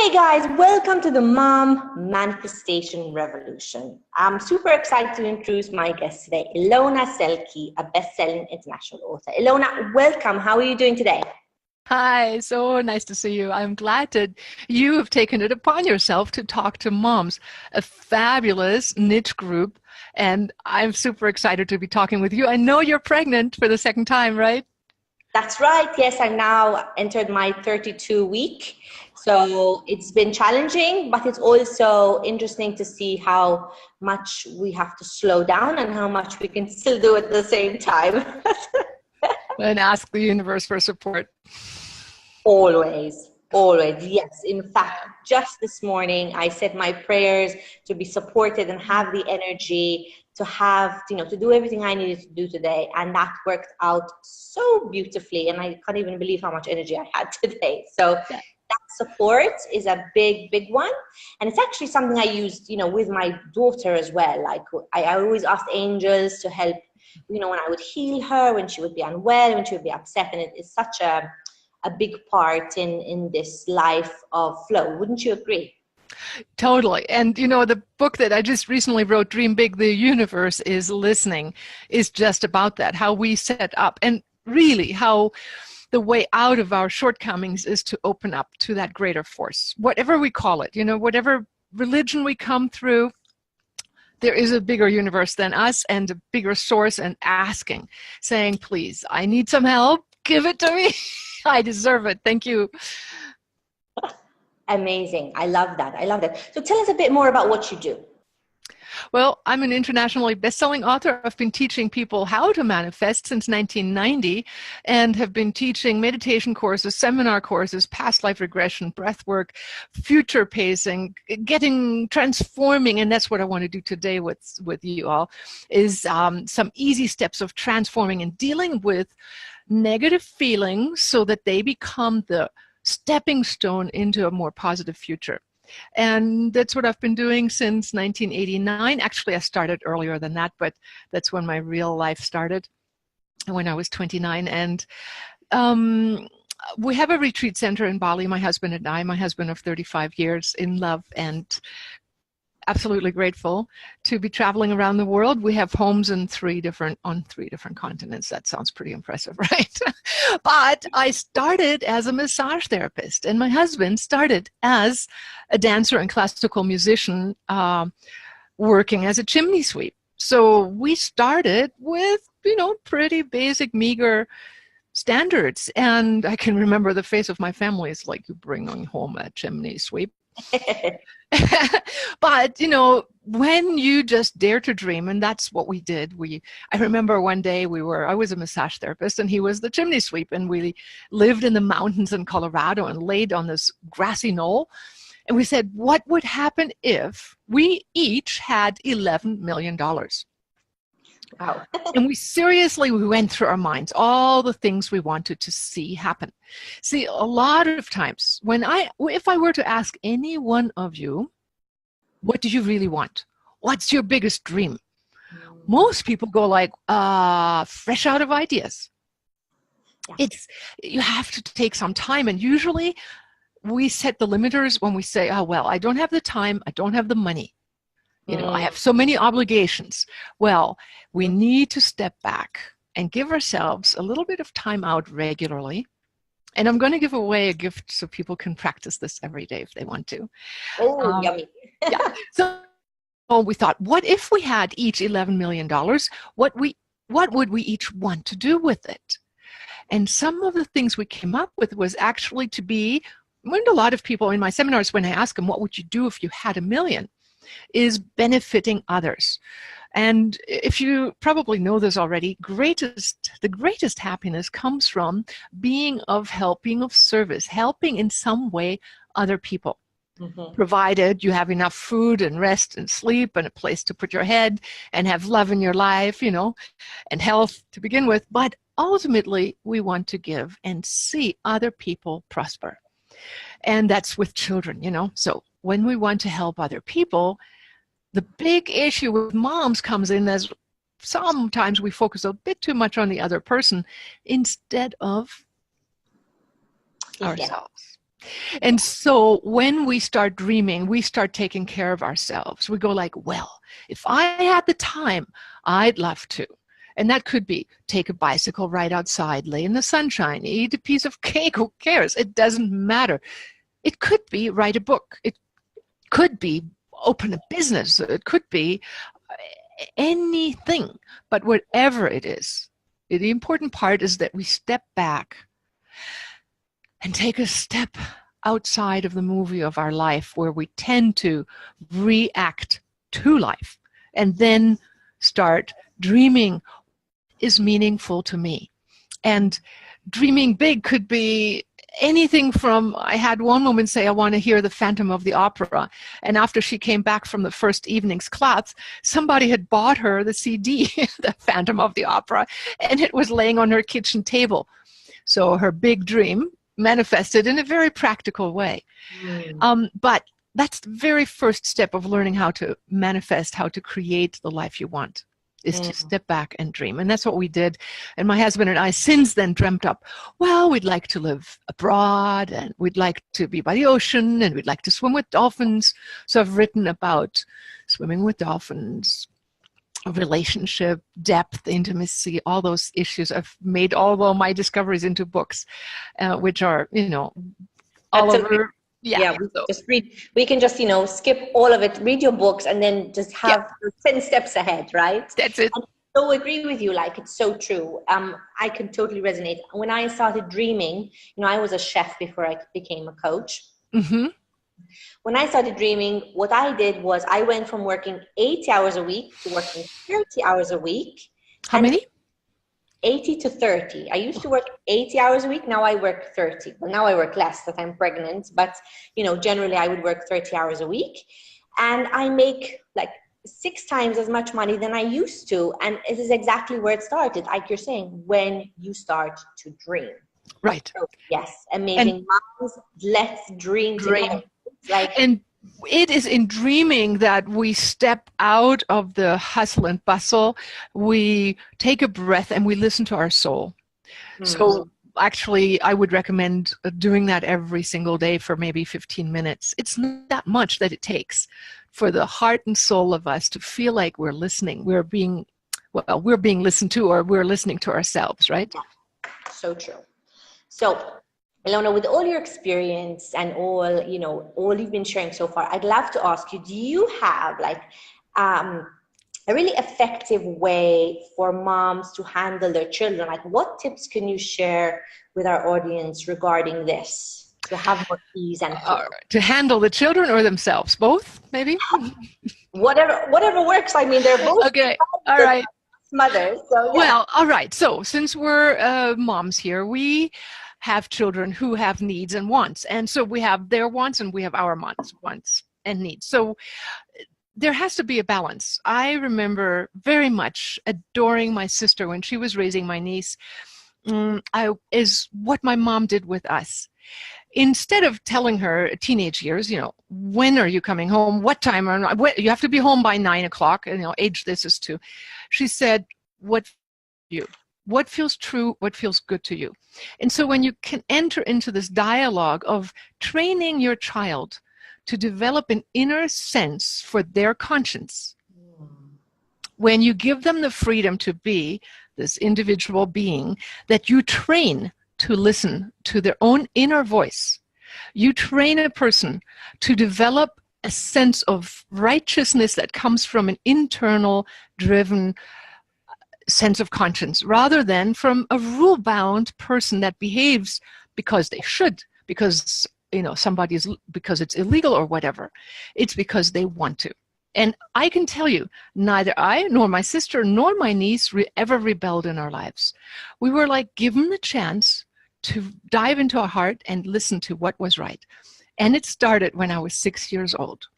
Hey guys, welcome to the Mom Manifestation Revolution. I'm super excited to introduce my guest today, Ilona Selke, a best-selling international author. Ilona, welcome. How are you doing today? Hi, so nice to see you. I'm glad that you have taken it upon yourself to talk to moms, a fabulous niche group, and I'm super excited to be talking with you. I know you're pregnant for the second time, right? That's right. Yes, I'm now entered my 32 week. So it's been challenging, but it's also interesting to see how much we have to slow down and how much we can still do at the same time. And ask the universe for support. Always, always. Yes. In fact, just this morning, I said my prayers to be supported and have the energy to have, to do everything I needed to do today. And that worked out so beautifully. And I can't even believe how much energy I had today. So Yeah. that support is a big, big one. And it's actually something I used, with my daughter as well. Like I always asked angels to help, when I would heal her, when she would be unwell, when she would be upset. And it is such a big part in this life of flow. Wouldn't you agree? Totally. And the book that I just recently wrote, Dream Big, The Universe is Listening, is just about that, how we set up and really how the way out of our shortcomings is to open up to that greater force, whatever we call it, whatever religion we come through. There is a bigger universe than us and a bigger source, and asking, saying, please, I need some help. Give it to me. I deserve it. Thank you. Amazing. I love that. I love that. So tell us a bit more about what you do. Well, I'm an internationally best-selling author. I've been teaching people how to manifest since 1990 and have been teaching meditation courses, seminar courses, past life regression, breath work, future pacing, transforming, and that's what I want to do today with you all, is some easy steps of transforming and dealing with negative feelings so that they become the stepping stone into a more positive future. And that's what I've been doing since 1989. Actually, I started earlier than that, but that's when my real life started, when I was 29. And we have a retreat center in Bali, my husband and I, my husband of 35 years, in love and absolutely grateful to be traveling around the world. We have homes on three different continents. That sounds pretty impressive, right? But I started as a massage therapist, and my husband started as a dancer and classical musician, working as a chimney sweep. So we started with, pretty basic, meager standards. And I can remember the face of my family. It's like, you bringing home a chimney sweep. But when you just dare to dream, and that's what we did. I remember one day I was a massage therapist and he was the chimney sweep, and we lived in the mountains in Colorado and laid on this grassy knoll, and we said, what would happen if we each had $11 million? Wow. And we went through our minds all the things we wanted to see happen. See, a lot of times if I were to ask any one of you, what do you really want? What's your biggest dream? Most people go like, fresh out of ideas. Yeah. You have to take some time. And usually we set the limiters when we say, oh, well, I don't have the time. I don't have the money. I have so many obligations. Well, we need to step back and give ourselves a little bit of time out regularly. And I'm going to give away a gift so people can practice this every day if they want to. Oh, yummy. Yeah. So we thought, what if we had each $11 million? What would we each want to do with it? And some of the things we came up with was actually when a lot of people in my seminars, when I ask them, what would you do if you had $1 million? Is benefiting others. And if you probably know this already, the greatest happiness comes from being of help, being of service, helping in some way other people. Mm-hmm. Provided you have enough food and rest and sleep and a place to put your head and have love in your life, and health to begin with. But ultimately, we want to give and see other people prosper. And that's with children, So when we want to help other people, the big issue with moms comes in as sometimes we focus a bit too much on the other person instead of ourselves. And so when we start dreaming, we start taking care of ourselves. We go like, well, if I had the time, I'd love to. And that could be take a bicycle ride outside, lay in the sunshine, eat a piece of cake, who cares? It doesn't matter. It could be write a book. It could be open a business. It could be anything. But whatever it is, the important part is that we step back and take a step outside of the movie of our life where we tend to react to life and then start dreaming is meaningful to me. And dreaming big could be anything from, I had one woman say, I want to hear the Phantom of the Opera. And after she came back from the first evening's class, somebody had bought her the CD, the Phantom of the Opera, and it was laying on her kitchen table. So her big dream manifested in a very practical way. But that's the very first step of learning how to manifest, how to create the life you want, is to step back and dream. And that's what we did. And my husband and I since then dreamt up, well, we'd like to live abroad, and we'd like to be by the ocean, and we'd like to swim with dolphins. So I've written about swimming with dolphins, relationship, depth, intimacy, all those issues. I've made all of my discoveries into books, which are, all over. Yeah, we can just, skip all of it, read your books, and then just have 10 steps ahead, right? That's it. And so agree with you, like, it's so true. I can totally resonate. When I started dreaming, I was a chef before I became a coach. Mm-hmm. When I started dreaming, what I did was I went from working 80 hours a week to working 30 hours a week. How many? 80 to 30. I used to work 80 hours a week. Now I work 30. Well, now I work less that I'm pregnant, but generally I would work 30 hours a week, and I make like 6 times as much money than I used to. And it is exactly where it started. Like you're saying, when you start to dream. Right. So, yes. Amazing. Moms, let's dream together. And it is in dreaming that we step out of the hustle and bustle. We take a breath and we listen to our soul. Mm-hmm. So actually, I would recommend doing that every single day for maybe 15 minutes. It's not that much that it takes for the heart and soul of us to feel like we're listening. We're being listened to, or we're listening to ourselves, right? Yeah. So true. So Ilona, with all your experience and all you've been sharing so far, I'd love to ask you, do you have a really effective way for moms to handle their children? Like, what tips can you share with our audience regarding this, to have more ease and flow? To handle the children or themselves? Both, maybe? Whatever works. I mean, they're both okay. All right. Mothers. So, yeah. Well, all right. So since we're moms here, we have children who have needs and wants. And so we have their wants and we have our wants and needs. So there has to be a balance. I remember very much adoring my sister when she was raising my niece. Is what my mom did with us. Instead of telling her teenage years, when are you coming home? What time? You have to be home by 9 o'clock. Age this is 2. She said, what feels true, what feels good to you. And so when you can enter into this dialogue of training your child to develop an inner sense for their conscience, when you give them the freedom to be this individual being that you train to listen to their own inner voice, you train a person to develop a sense of righteousness that comes from an internal driven sense of conscience, rather than from a rule-bound person that behaves because they should, because because it's illegal or whatever. It's because they want to. And I can tell you, neither I nor my sister nor my niece ever rebelled in our lives. We were given the chance to dive into our heart and listen to what was right. And it started when I was 6 years old.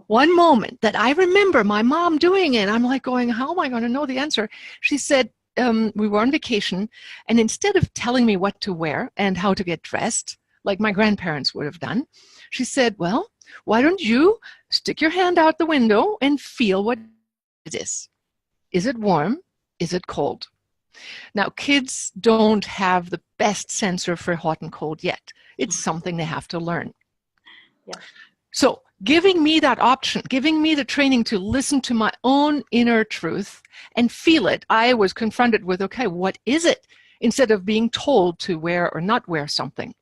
One moment that I remember my mom doing it, I'm going, how am I going to know the answer? She said, we were on vacation, and instead of telling me what to wear and how to get dressed, like my grandparents would have done, she said, well, why don't you stick your hand out the window and feel what it is? Is it warm? Is it cold? Now, kids don't have the best sensor for hot and cold yet. It's something they have to learn. Yeah. So giving me that option, giving me the training to listen to my own inner truth and feel it, I was confronted with, okay, what is it? Instead of being told to wear or not wear something.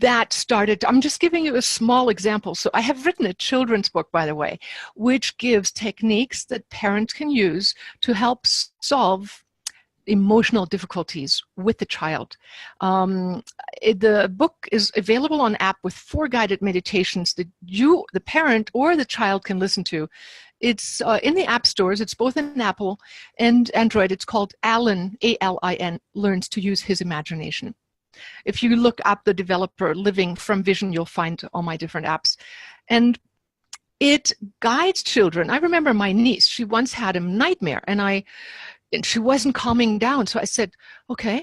That started, I'm just giving you a small example. So I have written a children's book, by the way, which gives techniques that parents can use to help solve emotional difficulties with the child. The book is available on app with 4 guided meditations that you, the parent or the child, can listen to. It's in the app stores. It's both in Apple and Android. It's called Alin, A-L-I-N, Learns to Use His Imagination. If you look up the developer Living from Vision, you'll find all my different apps. And it guides children. I remember my niece, she once had a nightmare, and she wasn't calming down. So I said, okay,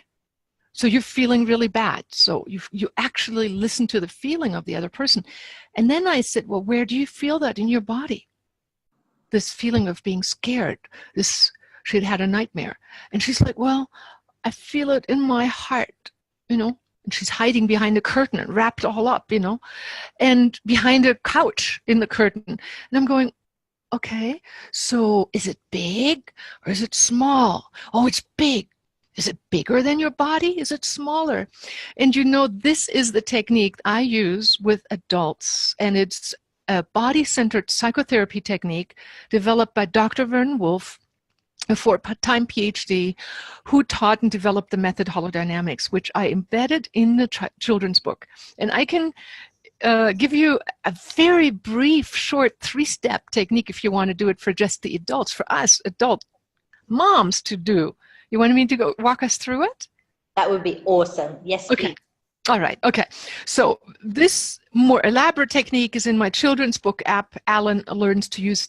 so you're feeling really bad. So you actually listen to the feeling of the other person. And then I said, well, where do you feel that in your body? This feeling of being scared. She'd had a nightmare. And she's like, well, I feel it in my heart, and she's hiding behind a curtain and wrapped all up, and behind a couch in the curtain. And I'm going, okay, so is it big or is it small? Oh, it's big. Is it bigger than your body? Is it smaller? And this is the technique I use with adults, and it's a body-centered psychotherapy technique developed by Dr. Vernon Wolf, a 4-time PhD, who taught and developed the method holodynamics, which I embedded in the children's book. And I can give you a very brief, short 3-step technique if you want to do it for just the adults, for us adult moms to do. You want me to go walk us through it? That would be awesome. Yes, okay. Please. All right. Okay. So this more elaborate technique is in my children's book app, Alan Learns to Use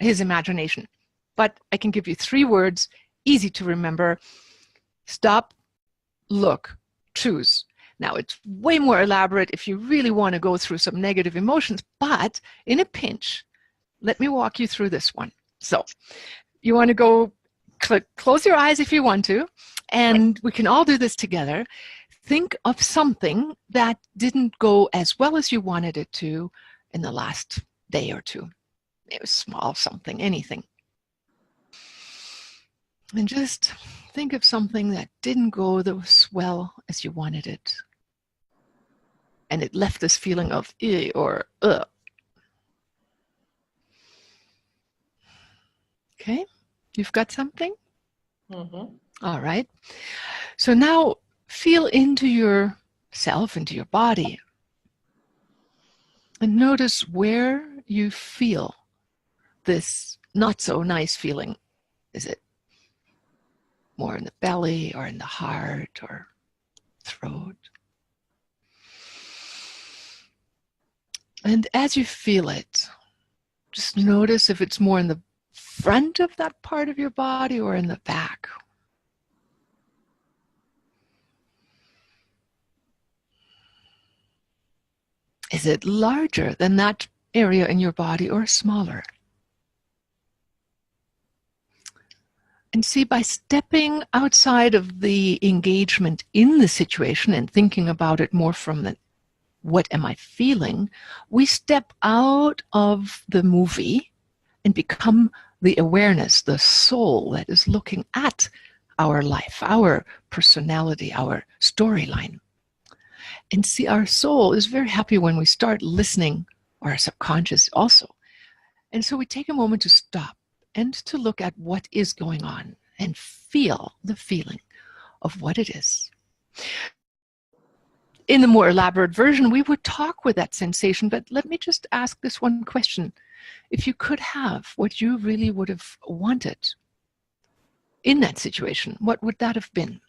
His Imagination. But I can give you 3 words, easy to remember. Stop, look, choose. Now, it's way more elaborate if you really want to go through some negative emotions, but in a pinch, let me walk you through this one. So you want to go, close your eyes if you want to, and we can all do this together. Think of something that didn't go as well as you wanted it to in the last day or 2. It was small something, anything. And just think of something that didn't go as well as you wanted it. And it left this feeling of or ugh. Okay, you've got something? Mm-hmm. All right. So now feel into yourself, into your body. And notice where you feel this not so nice feeling. Is it more in the belly or in the heart or throat? And as you feel it, just notice if it's more in the front of that part of your body or in the back. Is it larger than that area in your body or smaller? And see, by stepping outside of the engagement in the situation and thinking about it more from the what am I feeling, we step out of the movie and become the awareness, the soul that is looking at our life, our personality, our storyline. And see, our soul is very happy when we start listening, or our subconscious also. And so we take a moment to stop and to look at what is going on and feel the feeling of what it is. In the more elaborate version, we would talk with that sensation, but let me just ask this one question. If you could have what you really would have wanted in that situation, what would that have been?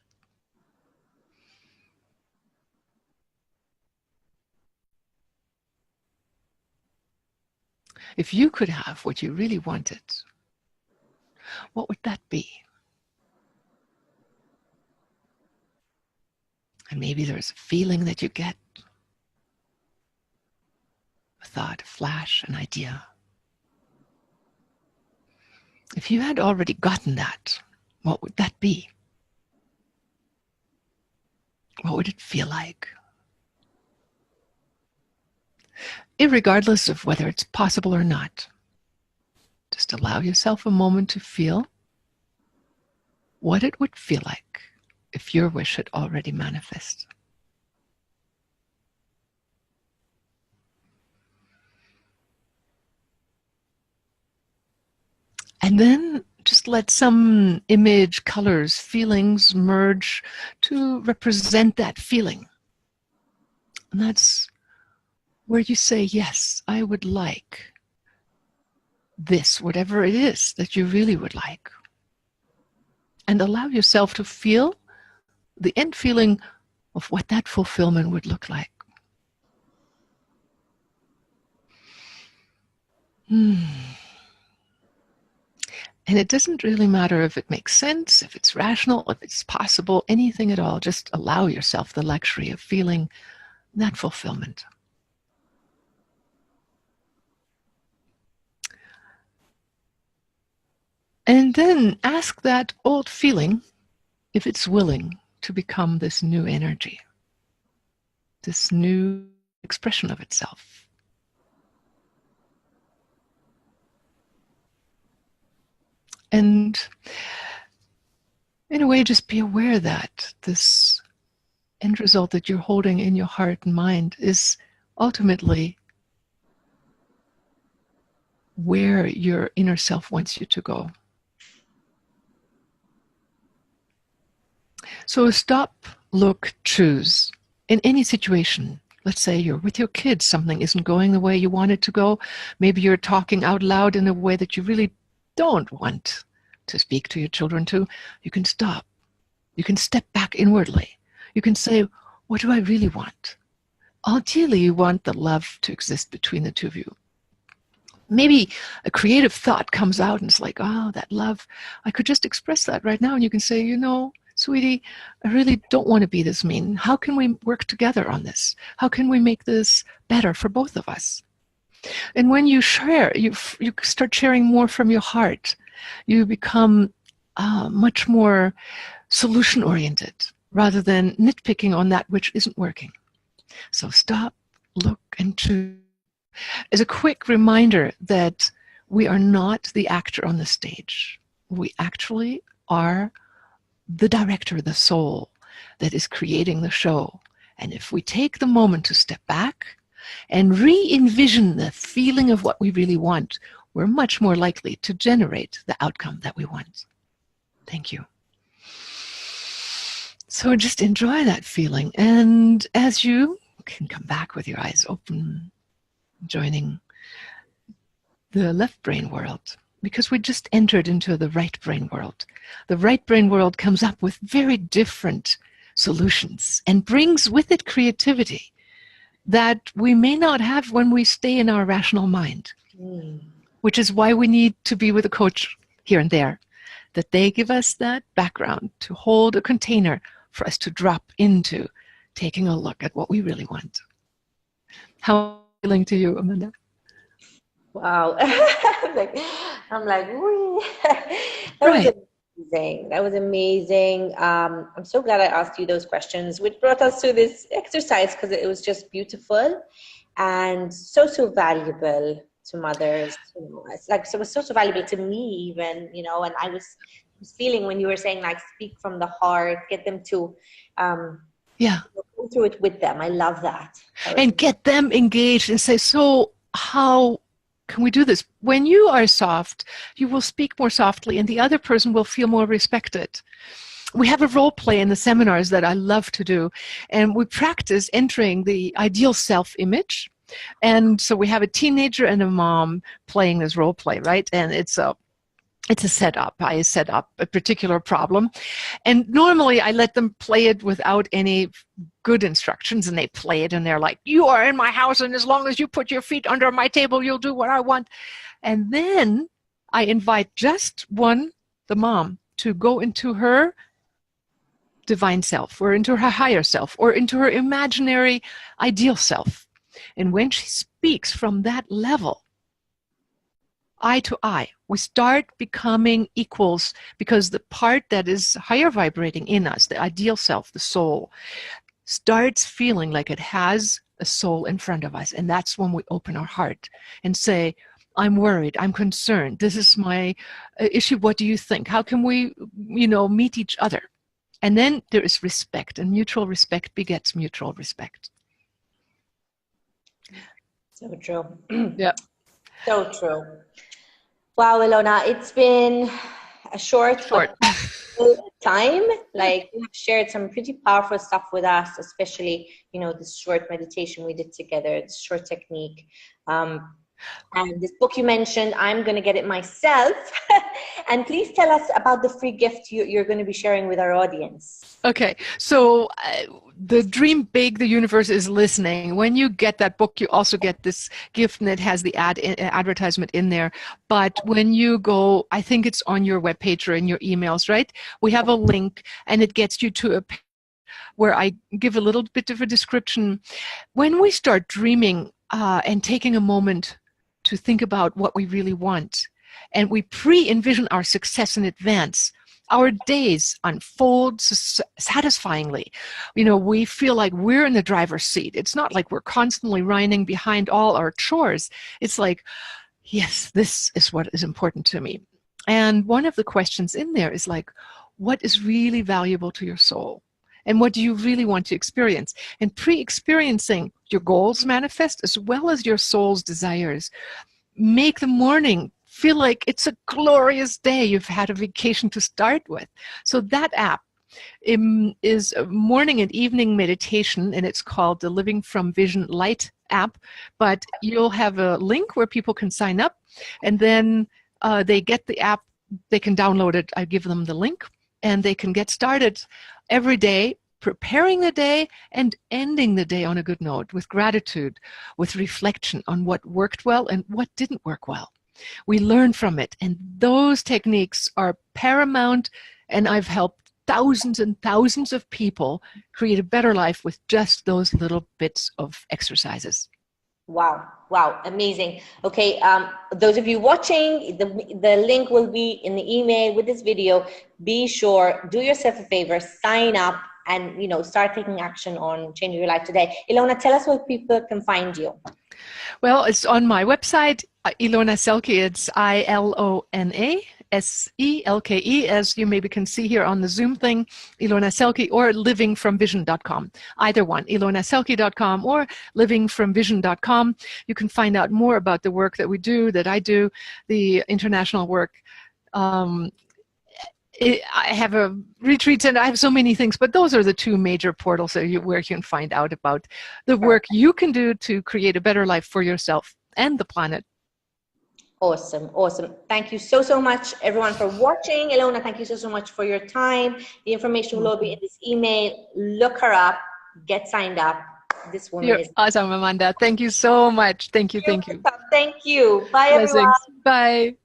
If you could have what you really wanted, what would that be? And maybe there's a feeling that you get, a thought, a flash, an idea. If you had already gotten that, what would that be? What would it feel like? Irregardless of whether it's possible or not, just allow yourself a moment to feel what it would feel like if your wish had already manifested. And then just let some image, colors, feelings merge to represent that feeling. And that's where you say, yes, I would like this, whatever it is that you really would like. And allow yourself to feel the end feeling of what that fulfillment would look like. And it doesn't really matter if it makes sense, if it's rational, if it's possible, anything at all. Just allow yourself the luxury of feeling that fulfillment. And then ask that old feeling if it's willing to become this new energy, this new expression of itself. And in a way, just be aware that this end result that you're holding in your heart and mind is ultimately where your inner self wants you to go. So stop, look, choose. In any situation, let's say you're with your kids, something isn't going the way you want it to go. Maybe you're talking out loud in a way that you really don't want to speak to your children to. You can stop. You can step back inwardly. You can say, what do I really want? Ideally, you want the love to exist between the two of you. Maybe a creative thought comes out and it's like, oh, that love, I could just express that right now. And you can say, you know, sweetie, I really don't want to be this mean. How can we work together on this? How can we make this better for both of us? And when you share, you start sharing more from your heart. You become much more solution-oriented rather than nitpicking on that which isn't working. So stop, look, and choose. As a quick reminder that we are not the actor on the stage. We actually are the director, the soul that is creating the show. And if we take the moment to step back and re-envision the feeling of what we really want, we're much more likely to generate the outcome that we want. Thank you. So just enjoy that feeling. And as you can come back with your eyes open, joining the left brain world, because we just entered into the right brain world. The right brain world comes up with very different solutions and brings with it creativity that we may not have when we stay in our rational mind, which is why we need to be with a coach here and there, that they give us that background to hold a container for us to drop into taking a look at what we really want. How feeling to you, Amanda? Wow. I'm like, wee. That was amazing. That was amazing. I'm so glad I asked you those questions, which brought us to this exercise because it was just beautiful and so valuable to mothers. You know, it's like, so it was so valuable to me even, you know, and I was feeling when you were saying like speak from the heart, get them to go through it with them. I love that. And get them engaged and say, so how can we do this? When you are soft, you will speak more softly and the other person will feel more respected. We have a role play in the seminars that I love to do, and we practice entering the ideal self-image. And so we have a teenager and a mom playing this role play, right? And it's a setup. I set up a particular problem. And normally I let them play it without any good instructions, and they play it and they're like, you are in my house, and as long as you put your feet under my table, you'll do what I want. And then I invite just one, the mom, to go into her divine self, or into her higher self, or into her imaginary ideal self. And when she speaks from that level, eye to eye, we start becoming equals, because the part that is higher vibrating in us, the ideal self, the soul, starts feeling like it has a soul in front of us. And that's when we open our heart and say, I'm worried, I'm concerned, this is my issue, what do you think? How can we, meet each other? And then there is respect, and mutual respect begets mutual respect. So true. Yeah. So true. Wow, Ilona, it's been a short. But time. Like, you have shared some pretty powerful stuff with us, especially, this short meditation we did together, this short technique. And this book you mentioned, I'm going to get it myself. And please tell us about the free gift you're going to be sharing with our audience. Okay, so the Dream Big, the universe is listening. When you get that book, you also get this gift, and it has the advertisement in there. But when you go, I think it's on your webpage or in your emails, right? We have a link, and it gets you to a page where I give a little bit of a description. When we start dreaming and taking a moment to think about what we really want, and we pre-envision our success in advance, our days unfold satisfyingly. We feel like we're in the driver's seat. It's not like we're constantly running behind all our chores. It's like, yes, this is what is important to me. And one of the questions in there is like, what is really valuable to your soul? And what do you really want to experience? And pre-experiencing your goals manifest as well as your soul's desires. Make the morning feel like it's a glorious day. You've had a vacation to start with. So that app is a morning and evening meditation, and it's called the Living from Vision Light app. But you'll have a link where people can sign up, and then they get the app. They can download it. I give them the link, and they can get started every day, preparing the day and ending the day on a good note, with gratitude, with reflection on what worked well and what didn't work well. We learn from it, and those techniques are paramount, and I've helped thousands and thousands of people create a better life with just those little bits of exercises. Wow, amazing. Okay, those of you watching, the link will be in the email with this video. Be sure, do yourself a favor, sign up, and start taking action on changing your life today. Ilona, tell us where people can find you. Well, it's on my website, Ilona Selke. It's ILONA SELKE, as you maybe can see here on the Zoom thing, Ilona Selke, or livingfromvision.com. Either one, ilonaselke.com or livingfromvision.com. You can find out more about the work that we do, that I do, the international work. I have a retreat center. I have so many things, but those are the two major portals where you can find out about the work you can do to create a better life for yourself and the planet. Awesome. Thank you so much, everyone, for watching. Ilona, thank you so much for your time. The information will all be in this email. Look her up. Get signed up. This woman is awesome, Amanda. Thank you so much. Thank you. Thank you. Bye, Blessings. everyone. Bye.